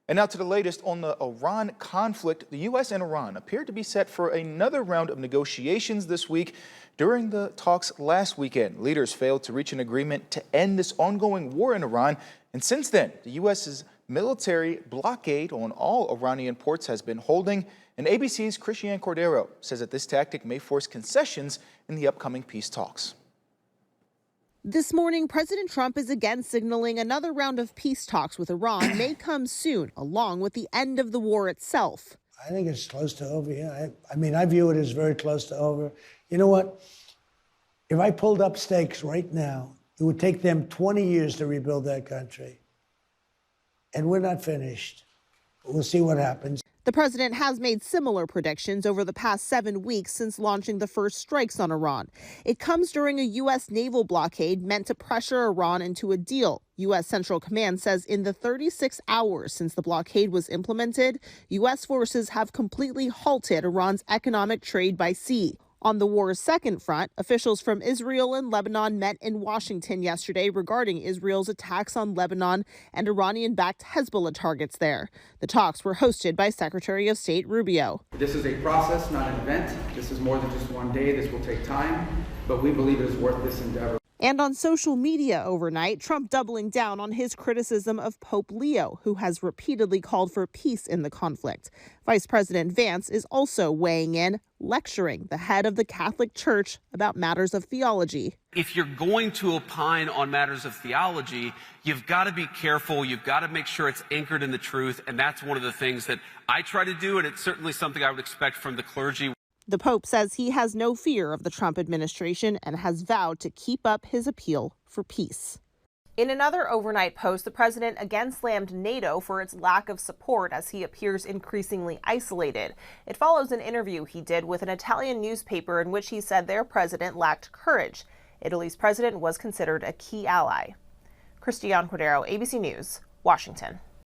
And now to the latest on the Iran conflict. The U.S. and Iran appear to be set for another round of negotiations this week. During the talks last weekend, leaders failed to reach an agreement to end this ongoing war in Iran. And since then, the U.S.'s military blockade on all Iranian ports has been holding. And ABC's Christiane Cordero says that this tactic may force concessions in the upcoming peace talks. This morning, President Trump is again signaling another round of peace talks with Iran may come soon, along with the end of the war itself. I think it's close to over, yeah. I mean, I view it as very close to over. You know what? If I pulled up stakes right now, it would take them 20 years to rebuild that country. And we're not finished. We'll see what happens. The president has made similar predictions over the past 7 weeks since launching the first strikes on Iran. It comes during a U.S. naval blockade meant to pressure Iran into a deal. U.S. Central Command says in the 36 hours since the blockade was implemented, U.S. forces have completely halted Iran's economic trade by sea. On the war's second front, officials from Israel and Lebanon met in Washington yesterday regarding Israel's attacks on Lebanon and Iranian-backed Hezbollah targets there. The talks were hosted by Secretary of State Rubio. This is a process, not an event. This is more than just one day. This will take time, but we believe it is worth this endeavor. And on social media overnight, Trump doubling down on his criticism of Pope Leo, who has repeatedly called for peace in the conflict. Vice President Vance is also weighing in, lecturing the head of the Catholic Church about matters of theology. If you're going to opine on matters of theology, you've got to be careful. You've got to make sure it's anchored in the truth. And that's one of the things that I try to do. And it's certainly something I would expect from the clergy. The Pope says he has no fear of the Trump administration and has vowed to keep up his appeal for peace. In another overnight post, the president again slammed NATO for its lack of support as he appears increasingly isolated. It follows an interview he did with an Italian newspaper in which he said their president lacked courage. Italy's president was considered a key ally. Christiane Cordero, ABC News, Washington.